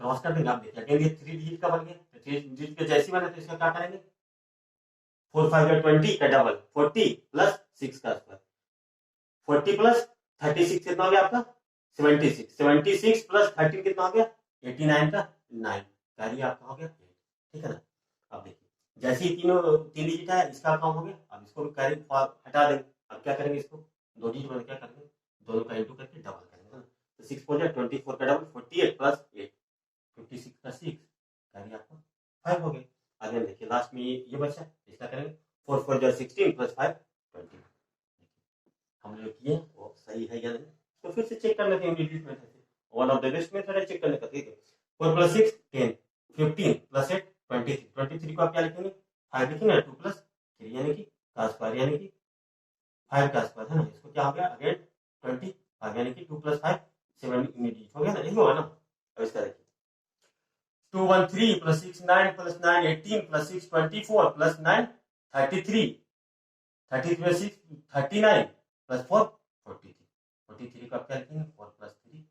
क्रॉस कर देंगे। आप देखिए अगेन ये 3 डिजिट का बन गया, तो 3 डिजिट के जैसे बने तो इसका क्या करेंगे 4 5 का 20 का डबल 40 प्लस 6 का स्क्वायर, 40 प्लस 36 कितना हो गया आपका 76, 76 प्लस 13 कितना हो गया 89 का 9 कैरी आपका हो गया 8। ठीक है ना। अब देखिए जैसे ही तीन डिजिट है इसका काम हो गया, अब इसको भी कैरी हटा देंगे। अब क्या करेंगे, इसको 2 डिजिट में क्या करेंगे दोनों का इंटू करके डबल करेंगे ना, तो 6 4 जा 24 का डबल 48 प्लस 8 56 का 6 कैरी आपका 5 हो गया। आगे देखिए लास्ट में ये बचा, इसका करेंगे 4 4 जा 16 प्लस 5 20, हम जो किए वो सही है या नहीं, तो फिर से चेक कर लेते हैं डिजिट मेथड से, one of the best method है चेक करने का। ठीक है 4 प्लस 6 10, 15 प्लस 8 23, 23 को आप क्या लिखेंगे 5 लिखेंगे, 2 प्लस 3 यानी कि का स्क्वायर यानी कि 5 का स्क्वायर, है ना। इसको क्या हो गया अगेन 20 यानी कि 2 प्लस 5 7 डिजिट हो गया ना, यही होगा ना। अब इसका देखिए 2 1 3 plus 6 9 plus 9 18 plus 6 24 plus 9 33, 33 plus 6 39 plus 4 43, 43 को आप क्या लिखेंगे 4 प्लस 3,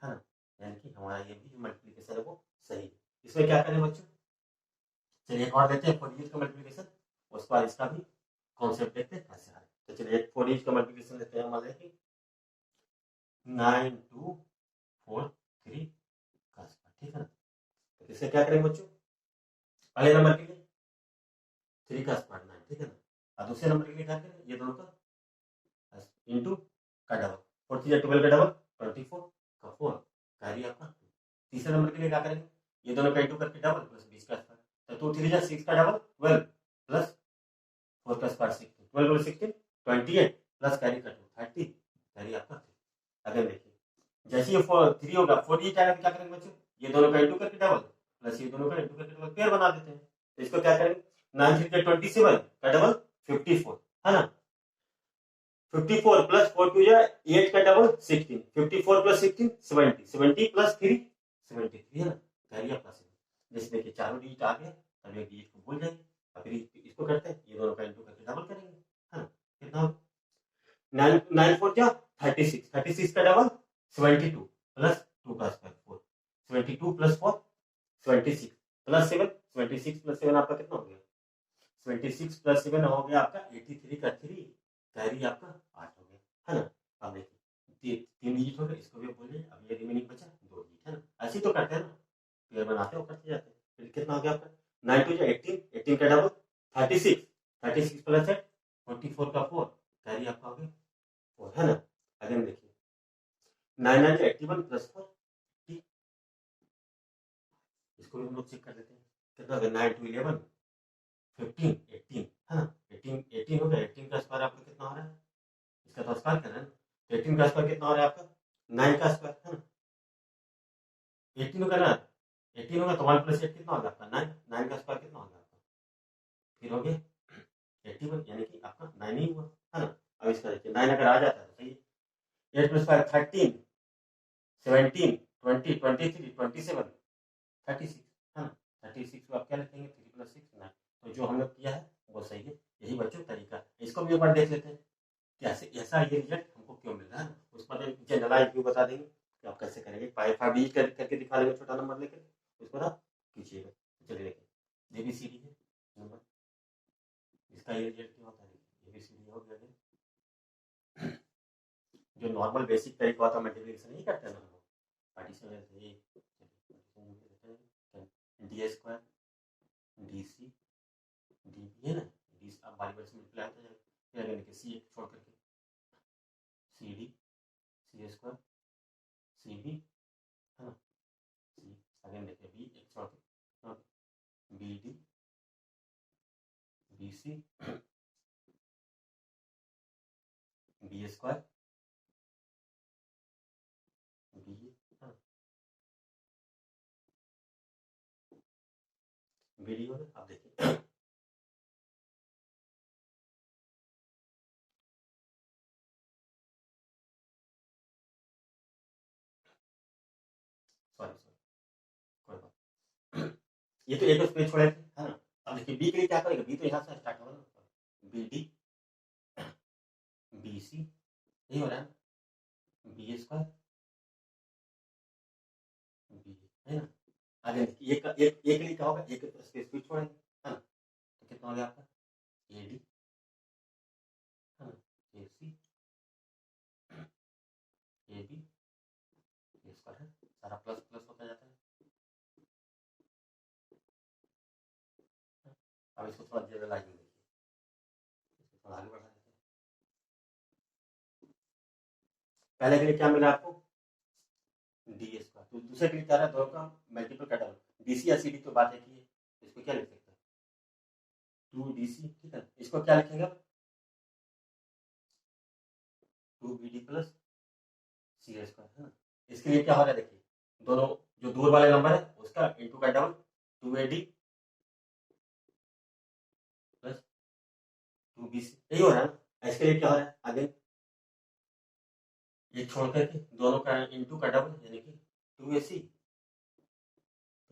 है ना, यानी कि हमारा ये भी मल्टीप्लिकेशन है वो सही है। इसमें क्या करें बच्चों, चलिए एक और देते हैं 4 डिजिट का मल्टीप्लिकेशन, उसके बाद इसका भी कॉन्सेप्ट देखते हैं कैसे आ रहा है। तो चलिए 4 डिजिट का मल्टीप्लिकेशन लेते हैं, मान लें 9 2 4 3 का स्क्वायर। ठीक है ना, तो इसे क्या करेंगे बच्चों, पहले नंबर के लिए 3 का स्क्वायर 9, ठीक है ना, और दूसरे नंबर के लिए क्या करें ये दोनों का इंटू का डबल 4 3 12 का डबल 24 का 4 कैरी आपका 2। तीसरे नंबर के लिए क्या करेंगे ये दोनों का इंटू करके डबल प्लस 20 का स्क्वायर, तो 2 3 जा 6 का डबल 12 प्लस 4 का स्क्वायर 16, 12 प्लस 16 28 प्लस कैरी का 2 30 कैरी आपका 3। अगर देखिए जैसे ये 3 होगा 4 ये क्या करेंगे बच्चों, ये दोनों का इंटू करके डबल प्लस ये दोनों का इंटू करके डबल पेयर बना देते हैं। तो इसको क्या करेंगे 9 3 27 का डबल 54, है ना, 54 प्लस 4 2 जा 8 का डबल 16, 54 प्लस 16 70, 70 प्लस 3 73, है ना, कैरी आपका 7। जैसे देखिए चारों डिजिट आ गए, अब एक डिजिट को भूल जाएंगे, अब फिर इसको करते हैं ये दोनों का इंटू करके डबल करेंगे, है ना, कितना 9 9 4 जा 36, 36 का डबल 72 प्लस 2 का स्क्वायर 4, 72 प्लस 4 76 प्लस 7, 76 प्लस 7 आपका कितना हो गया 26 प्लस 7 हो गया आपका 83 का 3 कैरी आपका 8 हो गया, है ना। अब देखिए 3 डिजिट हो गए, इसको भी बोलिए। अब ये रिमेनिंग बचा 2 डिजिट, है ना, ऐसे ही तो करते हैं ना, पेयर बनाते हो करते जाते हैं। फिर कितना हो गया आपका 9 2 18, 18 का डबल 36, 36 प्लस 8 44 का 4 कैरी आपका हो गया 4, है ना। अगेन देखिए 9 9 81 प्लस 4, इसको भी हम लोग चेक कर लेते हैं कितना हो गया 9 2 11 15 18, है ना, 18 18 हो गया, 18 का स्क्वायर आपका कितना हो रहा है, इसका तो स्क्वायर करना है ना, तो 18 का स्क्वायर कितना हो रहा है आपका 9 का स्क्वायर, है ना, 18 होगा ना, 18 होगा तो 1 प्लस 8 कितना होगा आपका 9, 9 का स्क्वायर कितना होगा आपका फिर हो गया 81, यानी कि आपका 9 ही हुआ, है ना। अब इसका देखिए 9 अगर आ जाता है तो सही है, 8 प्लस 5 13 17 20 23 27 36, है ना, 36 को आप क्या लिखेंगे 3 प्लस 6 9, तो जो हम लोग किया है वो सही है, यही बच्चों तरीका। इसको भी एक बार देख लेते हैं कैसे ऐसा ये रिजल्ट हमको क्यों मिल रहा है, उस पर जनरलाइज व्यू बता देंगे कि आप कैसे करेंगे, पाई फाइव डी करके दिखा देंगे छोटा नंबर लेकर, उसको ना कीजिएगा। चलिए देखिए एबीसीडी है नंबर, इसका ये रिजल्ट क्या होता है एबीसीडी हो गया, जो नॉर्मल बेसिक टाइप का था मल्टीप्लिकेशन नहीं करते ना हम लोग, पार्टीशन ऐसे D square D C D है ना, डी अब बारी बारी से मल्टीप्लाई होता जाएगा, फिर अगर देखिए सी एक छोड़ करके C D C square C B, है ना, सी अगेन देखिए बी एक छोड़ के B D B C B square B video में आप देखिए सॉरी कोई बात ये तो एक स्पेस छोड़ा है ना। अब देखिए बी के लिए क्या करेगा, बी तो यहाँ से स्टार्ट होगा ना, बी डी बी सी यही हो रहा है ना, बी स्क्वायर बी है ना। आगे देखिए एक एक एक लिए क्या होगा, एक स्पेस फिर छोड़ेंगे है ना, तो कितना हो गया आपका ए डी है ना, ए सी ए बी ए स्क्वायर है, सारा प्लस प्लस होता जाता है। अब इसको थोड़ा जनरलाइज में देखिए, इसको थोड़ा आगे बढ़ा देते हैं। पहले के लिए क्या मिला आपको डी स्क्वायर, तो दूसरे के लिए क्या रहा, दोनों का मल्टीपल का डबल, डीसी या सीडी तो बात एक ही है, इसको क्या लिख सकते हैं 2DC, ठीक है। इसको क्या लिखेंगे 2BD प्लस सी स्क्वायर है ना। इसके लिए क्या हो रहा है देखिए, दोनों जो दूर वाले नंबर है उसका इंटू का डबल 2AD प्लस 2BC, यही हो रहा है ना। इसके लिए क्या हो रहा है आगे, ये छोड़ करके दोनों का इंटू का डबल यानी कि 2AC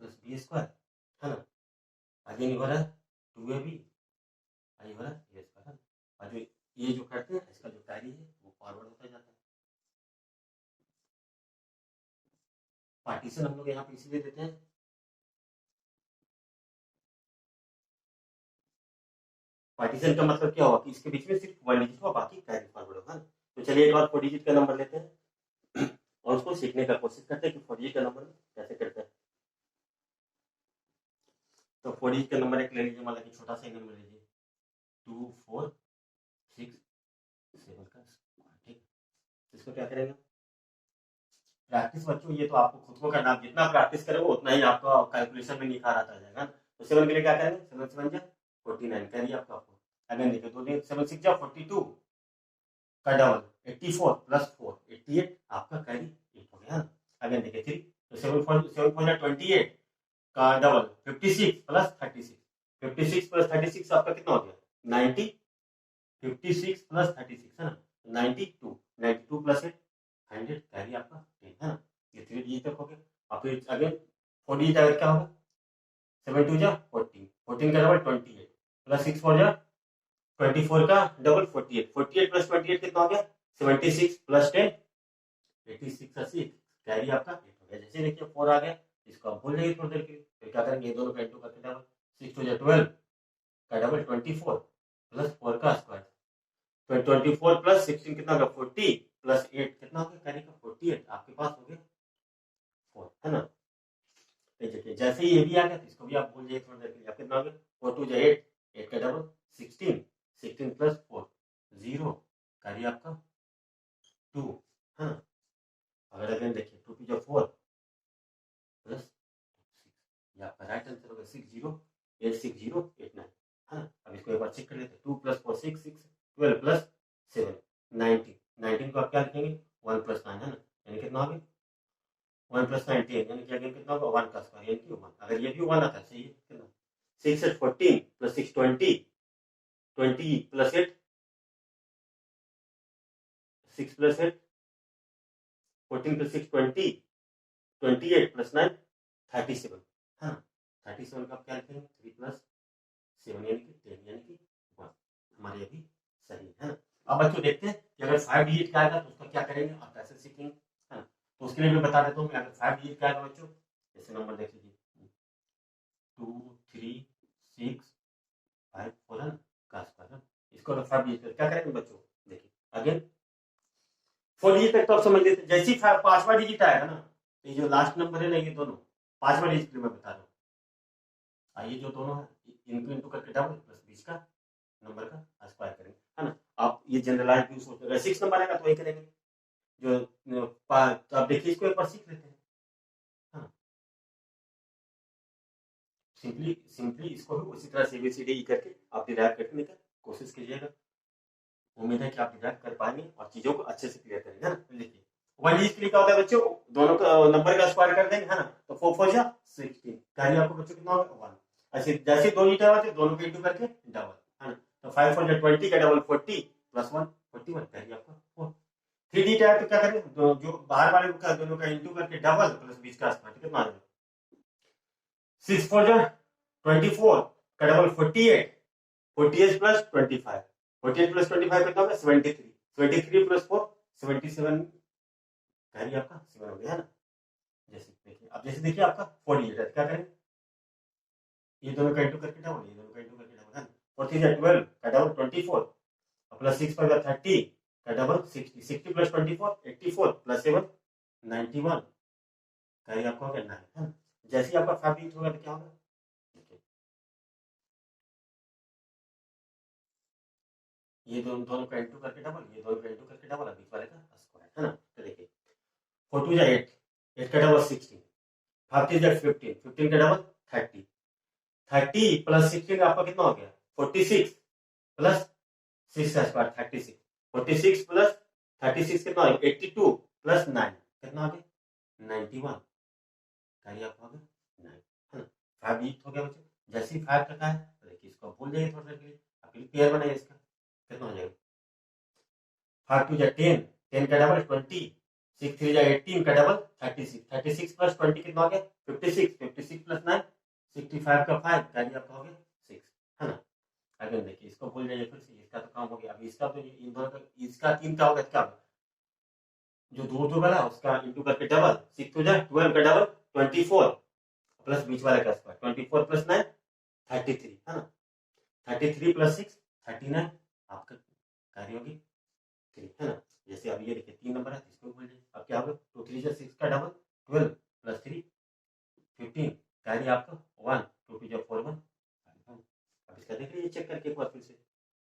प्लस बी स्क्वायर है ना। आगे नहीं हो रहा है 2AB, आगे हो रहा है ए स्क्वायर है ना। और जो ये जो करते हैं इसका जो कैरी है वो फॉरवर्ड होता जाता है। पार्टीशन हम लोग यहाँ पे इसीलिए देते हैं, पार्टीशन का मतलब क्या होगा कि इसके बीच में सिर्फ 1 डिजिट होगा, बाकी कैरी फॉरवर्ड होगा। तो चलिए एक बार 4 डिजिट का नंबर लेते हैं और उसको सीखने का कोशिश करते हैं कि 4 डिजिट का नंबर कैसे करते हैं। तो 4 डिजिट का नंबर एक ले लीजिए, मतलब कि छोटा सा नंबर लीजिए 2 4 6 7 का, ठीक। इसको क्या करेंगे प्रैक्टिस बच्चों, ये तो आपको खुद को करना, आप जितना प्रैक्टिस करोगे उतना ही आपका कैलकुलेशन में निखार आता जाएगा। तो 7 के लिए क्या करेंगे, 7 7 जा 49 कैरी आपका। अगेन देखिए 2 7 6 जा 42 का डबल 84 प्लस 4 88 आपका कैरी 8 हो गया। अगेन देखिए 3 तो 7 4 जा 28 का डबल 56 प्लस 36 56 प्लस 36 आपका कितना हो गया 90 56 प्लस 36 है ना 92 92 प्लस 8 100 कैरी आपका 10 है ना। ये 3 डिजिट तक हो गया। और फिर अगेन 4 डिजिट अगर क्या होगा 7 2 जा 14 14 का डबल 28 प्लस 6 4 जा 24 का डबल 48 48 प्लस 28 कितना हो गया 76 प्लस 10 86 80 कैरी आपका 8 हो गया। जैसे देखिए 4 आ गया, इसको आप भूल जाइए थोड़ी देर के लिए, फिर क्या करेंगे दोनों का इंटू करके डबल 6 2 जा 12 का डबल 24 प्लस 4 का स्क्वायर, तो 24 प्लस 16 कितना होगा 40 प्लस 8 कितना हो गया कैरी का 48 आपके पास हो गया 4 है ना। देखिए जैसे ही ये भी आ गया तो इसको भी आप भूल जाइए थोड़ी देर के लिए, आप कितना हो गया 4 2 जा 8 8 का डबल 16 16 प्लस 4 0 कैरी आपका 2 है ना। अगर अगेन देखिए 2 2 जा 4 प्लस 6 ये आपका राइट आंसर होगा 608689 है ना। अब इसको एक बार चेक कर लेते हैं 2 प्लस 4 6 6 12 प्लस 7 19 19 को आप क्या लिखेंगे 1 प्लस 9 है ना, यानी कितना हो गया 1 प्लस 9 10 यानी कि अगेन कितना होगा 1 का स्क्वायर यानी कि 1। अगर ये भी 1 आता है सही है कितना 6 8 14 plus 6 20 20 plus 8 6 plus 8 14 plus 6 20 28 plus 9 37 है ना। 37 का आप क्या लिखेंगे 3 प्लस 7 यानी कि 10 यानी कि 1, हमारे ये भी सही है ना। अब बच्चों देखते हैं कि अगर 5 डिजिट का आएगा तो उसका क्या करेंगे और कैसे सीखेंगे है ना। तो उसके लिए मैं बता देता हूँ, अगर 5 डिजिट का आएगा बच्चों जैसे नंबर देख लीजिए 2 3 6 5 4 है ना का स्क्वायर है। इसको अगर 5 डिजिट क्या करेंगे बच्चों देखिए अगेन 4 डिजिट तक तो आप समझ लेते, जैसे ही 5वां डिजिट आएगा ना, ये जो लास्ट नंबर है ना ये दोनों 5वां डिजिट मैं बता रहा हूँ, आइए जो दोनों है इनको इंटू करके डबल प्लस 20 का नंबर का स्क्वायर करेंगे है ना। आप ये जनरलाइज यूज होते हैं, 6 नंबर आएगा तो वही करेंगे जो तो आप देखिए इसको एक बार सीख लेते हैं है ना। सिंपली इसको भी उसी तरह से ABCD करके आप डिराइव करने का कोशिश कीजिएगा। उम्मीद है कि आप डिराइव कर पाएंगे और चीजों को अच्छे से क्लियर करेंगे, है ना। देखिए 1 इज क्या होता है बच्चों, दोनों का नंबर का स्क्वायर कर देंगे, है ना। तो 4 4 जा 16, कार्य आपको बच्चों कितना होगा 1। ऐसे जैसे दो ईटा होते दोनों के इंटू करके डबल, है ना। तो 5 4 जा 20 का डबल 40 प्लस 1 41, कार्य आपका 4। 3 ईटा है तो क्या करें, जो बाहर वाले का दोनों का इंटू करके डबल प्लस बीच का स्क्वायर, कितना आ जाएगा 6 4 जा 24 का डबल 48 48 प्लस 25 48 प्लस 25 कितना होगा 73 73 प्लस 4 77, कार्य आपका 7 हो गया, है ना। जैसे देखिए अब जैसे देखिए आपका 48 है, क्या करें ये दोनों का इंटू करके डबल, ये दोनों का इंटू करके डबल, है ना। 4 3 12 का डबल 24 प्लस 6 5 30 का डबल 60 60 प्लस 24 84 प्लस 7 91, कार्य आपका हो गया 9, है ना। जैसे ही आपका 5 होगा तो क्या होगा, ये दोनों का इंटू करके डबल, ये दोनों का इंटू करके डबल, बीच वाले का स्क्वायर, है ना। तो देखिए 4 2 जा 8 8 का डबल 16 5 3 जा 15 15 का डबल 30 30 प्लस 16 आपका कितना हो गया 46 प्लस 6 का स्क्वायर 36 46 प्लस 36 कितना हो गया 82 प्लस 9 कितना हो गया 91, कार्य आपका हो गया 9, है ना। 5 हो गया बच्चों। जैसे ही 5 रखा है तो देखिए इसको भूल जाइए थोड़ा सा के लिए, आपके लिए पेयर बनाइए इसका, कितना हो जाएगा 5 2 जा 10 10 का डबल 20 6 3 जा 18 का डबल 36 36 प्लस 20 कितना हो गया 56 56 प्लस 9 65 का 5, कार्य आपका हो गया 6, है ना। अगर देखिए इसको भूल जाइए फिर से, इसका तो काम हो गया। अभी इसका तो इन दोनों का इसका 3 का होगा क्या होगा, जो दूर दूर वाला उसका इंटू करके डबल 6 2 जा 12 का डबल 24 प्लस बीच वाला का स्क्वायर 24 प्लस 9 33, है ना। 33 प्लस 6 39, आपका कार्य होगी 3, है ना। जैसे अब ये देखिए 3 नंबर है इसको बोल दीजिए, अब क्या होगा 2 3 जा 6 का डबल 12 प्लस 3 15, कार्य आपका 1 2 2 जा 4 1, अब इसका देख लीजिए चेक करके एक बार फिर से,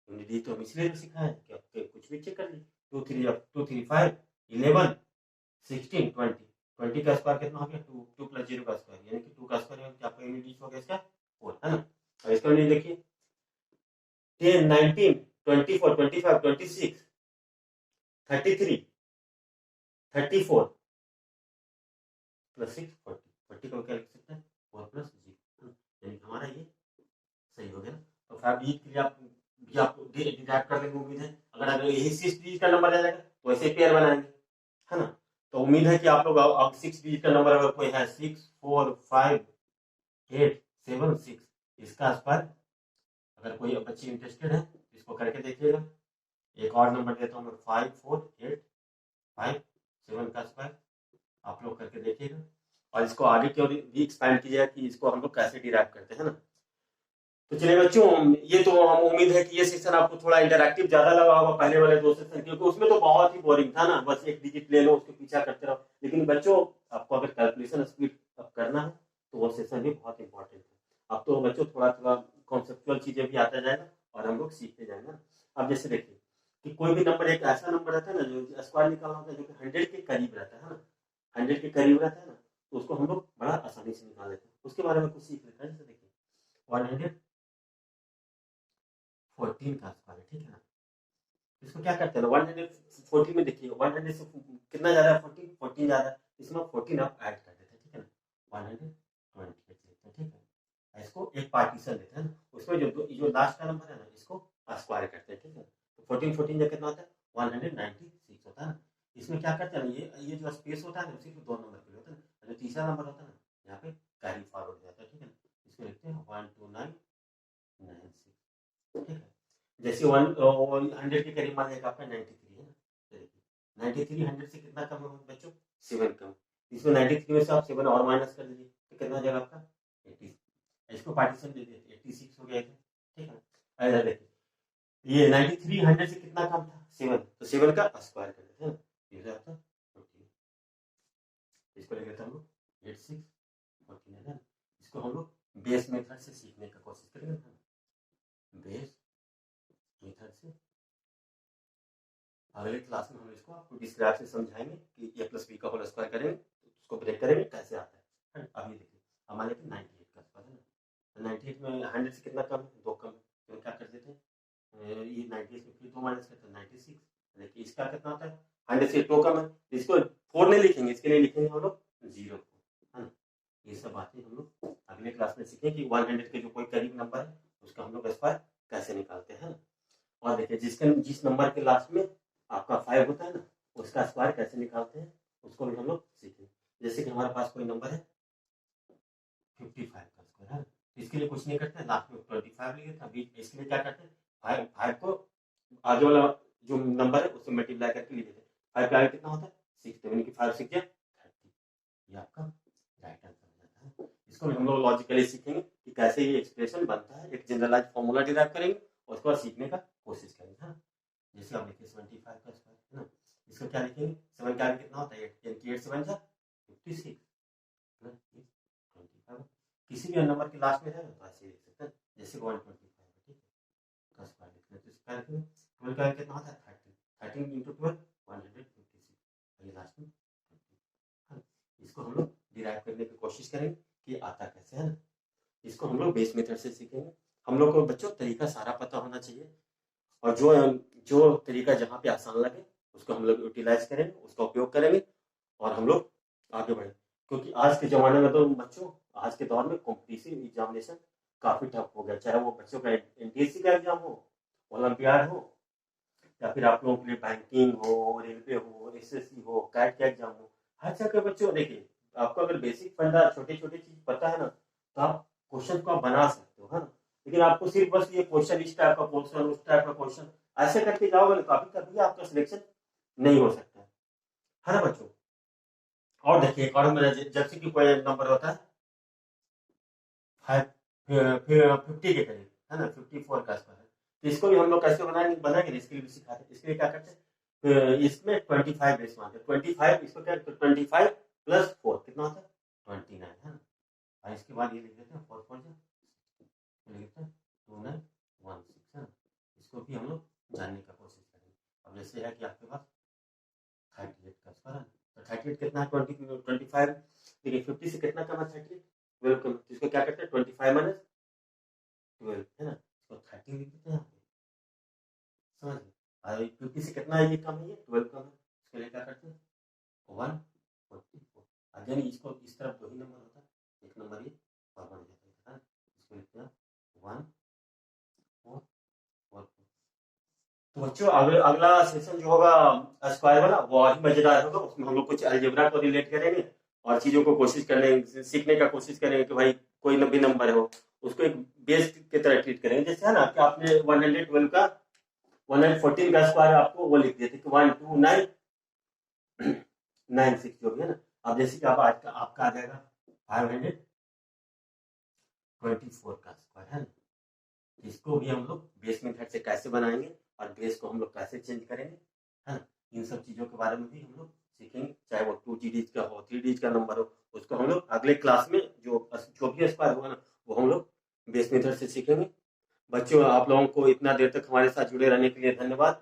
दी तो हम इसलिए सिखाया है कि आप कुछ भी चेक कर लीजिए। 2 3 जा 2 3 5 11 16 20 20 का स्क्वायर कितना हो गया 2 2 प्लस 0 का स्क्वायर, यानी कि 2 का स्क्वायर यानी कि आपका यूनिट हो गया इसका 4, है ना। अब इसका यूनिट देखिए 10 19 24 25 26 33 34 प्लस 6 40 40 को क्या लिख सकते हैं 4 प्लस 0, यानी हमारा ये सही हो गया ना। तो 5 के लिए आप डिराइव कर लेंगे उम्मीद है। अगर यही 6 डिजिट का नंबर आ जाएगा तो ऐसे पेयर बनाएंगे, है ना। तो उम्मीद है कि आप लोग अब 6 डिजिट का नंबर अगर कोई है 6 4 5 8 7 6, इसका स्क्वायर अगर कोई बच्चे इंटरेस्टेड है इसको करके देखिएगा। एक और नंबर देता हूँ मैं 5 4 8 5 7 का स्क्वायर, आप लोग करके देखिएगा और इसको आगे की ओर भी एक्सपैंड कीजिएगा कि इसको हम लोग कैसे डिराइव करते हैं ना। तो चलिए बच्चों, ये तो हम उम्मीद है कि ये सेशन आपको थोड़ा इंटरैक्टिव ज्यादा लगा होगा पहले वाले 2 सेशन, क्योंकि उसमें तो बहुत ही बोरिंग था ना, बस एक डिजिट ले लो उसके पीछा करते रहो। लेकिन बच्चों आपको अगर कैलकुलेशन स्पीड अब करना है तो वो सेशन भी बहुत इंपॉर्टेंट है। अब तो बच्चों थोड़ा थोड़ा कॉन्सेप्चुअल चीजें भी आता जाएगा और हम लोग सीखते जाएंगे। अब जैसे देखिए कि कोई भी नंबर एक ऐसा नंबर रहता है ना जो स्क्वायर निकालना होता है जो कि 100 के करीब रहता है ना, 100 के करीब रहता है ना, तो उसको हम लोग बड़ा आसानी से निकाल लेते हैं। उसके बारे में कुछ सीख लेते हैं। जैसे देखिए 114 का स्क्वायर, ठीक है ना। इसको क्या करते हैं 114 में देखिए 100 से कितना ज्यादा है 14 14 ज्यादा, इसमें 14 आप ऐड कर देते हैं, ठीक है ना 120 लेते हैं, ठीक है। इसको एक पार्टीशन लेते हैं ना, उसमें जो लास्ट का नंबर है ना इसको स्क्वायर करते हैं, ठीक है। तो 14 14 जब कितना होता है 196 होता है ना। इसमें क्या करते हैं ना ये जो स्पेस होता है ना सिर्फ 2 नंबर के लिए होता है ना, जो तीसरा नंबर होता है ना यहाँ पे कैरी फॉरवर्ड जाता है, ठीक है ना। इसको लिखते हैं 12996, ठीक है। जैसे 100 के करीब मान लेगा आपका 93 है ना, 93 100 से कितना कम है बच्चों 7 कम, इसमें 93 में से आप 7 और माइनस कर दीजिए तो कितना हो जाएगा आपका 80, इसको पार्टीशन दे दिए 86 हो गया, ठीक है। ऐसा देखिए ये 93 100 से कितना कम था 7, तो 7 का स्क्वायर कर देते हैं, ये हो जाता है 14, इसको लेके हम लोग 86 14 है ना। इसको हम लोग बेस मेथड से सीखने का कोशिश करेंगे, बेस मेथड से। अगले क्लास में हम इसको आपको डिस्क्राइब से समझाएंगे कि a प्लस बी का होल स्क्वायर करेंगे तो उसको ब्रेक करेंगे कैसे आता है। अभी देखिए हमारे 98 का स्क्वायर है ना, 98 में 100 से कितना कम है, 2 कम है, तो क्या कर देते हैं, ये 98 में फिर 2 माइनस करते हैं 96, देखिए इसका कितना होता है, 100 से 2 कम है, इसको 4 नहीं लिखेंगे, इसके लिए लिखेंगे हम लोग 0 है ना। ये सब बातें हम लोग अगले क्लास में सीखें कि 100 के जो कोई करीब नंबर है उसका हम लोग स्क्वायर कैसे निकालते हैं। और देखिए जिस नंबर के लास्ट में आपका 5 होता है ना, उसका स्क्वायर कैसे निकालते हैं उसको भी हम लोग सीखें। जैसे कि हमारे पास कोई नंबर है 55 का स्क्वायर है, इसके लिए कुछ नहीं करते, लास्ट में 25 लिखे था, इसके लिए क्या करते हैं, 5 को आगे वाला जो नंबर है उससे मल्टीप्लाई करके लिख देते हैं, 5 का आगे कितना होता है 6, तो यानी कि 5 6 30, ये आपका राइट आंसर हो जाता है। इसको भी हम लोग लॉजिकली सीखेंगे कि कैसे ये एक्सप्रेशन बनता है, एक जनरलाइज फॉर्मूला डिराइव करेंगे और उसके बाद सीखने का कोशिश करेंगे। हाँ, जैसे आप देखिए 75 का स्क्वायर है ना, इसको क्या लिखेंगे, 7 का आगे कितना होता है 8, यानी कि 8 7 56 ना, 25 किसी भी नंबर के लास्ट में है तो ऐसे लिख सकते हैं, जैसे 125 है, ठीक है, का स्क्वायर लिखना है तो इसका लिखेंगे 12 का कितना होता है 13 into 12 156, ये लास्ट में 20। इसको हम लोग डिराइव करने की कोशिश करेंगे कि आता कैसे है ना। इसको हम लोग बेस मेथड से सीखेंगे। हम लोग को बच्चों तरीका सारा पता होना चाहिए, और जो तरीका जहाँ पे आसान लगे उसको हम लोग यूटिलाइज करेंगे, उसका उपयोग करेंगे और हम लोग आगे बढ़े। क्योंकि आज के ज़माने में तो बच्चों, आज के दौर में कॉम्पिटिटिव एग्जामिनेशन काफ़ी टफ हो गया, चाहे वो बच्चों का NTSC का एग्जाम हो, ओलंपियाड हो, या फिर आप लोगों के लिए बैंकिंग हो, रेलवे हो, SSC हो, कैट का एग्जाम हो, हर जगह बच्चों देखिए आपको अगर बेसिक फंडा छोटे छोटे चीज पता है ना तो आप क्वेश्चन को आप बना सकते हो, है ना। लेकिन आपको सिर्फ बस ये क्वेश्चन, इस टाइप का क्वेश्चन, उस टाइप का क्वेश्चन ऐसे करके जाओगे ना, कभी आपका सिलेक्शन नहीं हो सकता है ना बच्चों। और देखिए एक और मेरा जैसे कि कोई नंबर होता है 50 के करीब है ना, 54 का स्क्वायर है, तो इसको भी हम लोग कैसे बनाएंगे इसके लिए भी सिखाते हैं। इसके लिए क्या करते हैं, इसमें 25 बेस मानते हैं, 25 इसको क्या 25 प्लस 4 कितना होता है 29 है ना। और इसके बाद ये लिख देते हैं 4 4 लिख देते हैं 2916 है ना। इसको भी हम लोग जानने का कोशिश करेंगे। अब जैसे है कि आपके पास 38 का स्क्वायर है, तो 38 कितना है 25, देखिए 50 से कितना कम है 38, 12 कम, तो इसको क्या करते हैं 25 माइनस 12 है ना, इसको 30 लिख देते हैं, समझ गए। 50 से कितना है ये कम है, ये 12 कम है, इसके लिए क्या करते हैं 144, अगेन इसको इस तरफ 2 ही नंबर होता है, एक नंबर ये और बन जाता है, इसको लिखते हैं 144। तो बच्चों अगला सेशन जो होगा स्क्वायर वाला वो और मजेदार होगा, उसमें हम लोग कुछ अलजेब्रा को रिलेट करेंगे और चीजों को कोशिश करेंगे, सीखने का कोशिश करेंगे कि भाई कोई भी नंबर हो उसको एक बेस की तरह ट्रीट करेंगे। जैसे है ना कि आपने 112 का 114 का स्क्वायर आपको वो लिख दिया था कि 12996 जो भी है ना। अब जैसे कि आप आज का आपका आ जाएगा 524 का स्क्वायर है ना, इसको भी हम लोग बेस मेथड से कैसे बनाएंगे और बेस को हम लोग कैसे चेंज करेंगे, है ना। इन सब चीज़ों के बारे में भी हम लोग सीखेंगे, चाहे वो 2 डिजिट का हो, 3 डिजिट का नंबर हो, उसको हम लोग अगले क्लास में जो भी स्क्वायर होगा ना वो हम लोग बेस मेथड से सीखेंगे। बच्चों आप लोगों को इतना देर तक हमारे साथ जुड़े रहने के लिए धन्यवाद।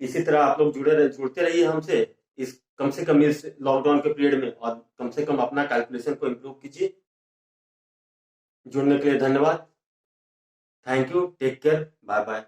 इसी तरह आप लोग जुड़ते रहिए हमसे, इस कम से कम इस लॉकडाउन के पीरियड में, और कम से कम अपना कैलकुलेशन को इम्प्रूव कीजिए। जुड़ने के लिए धन्यवाद, thank you, take care, bye bye.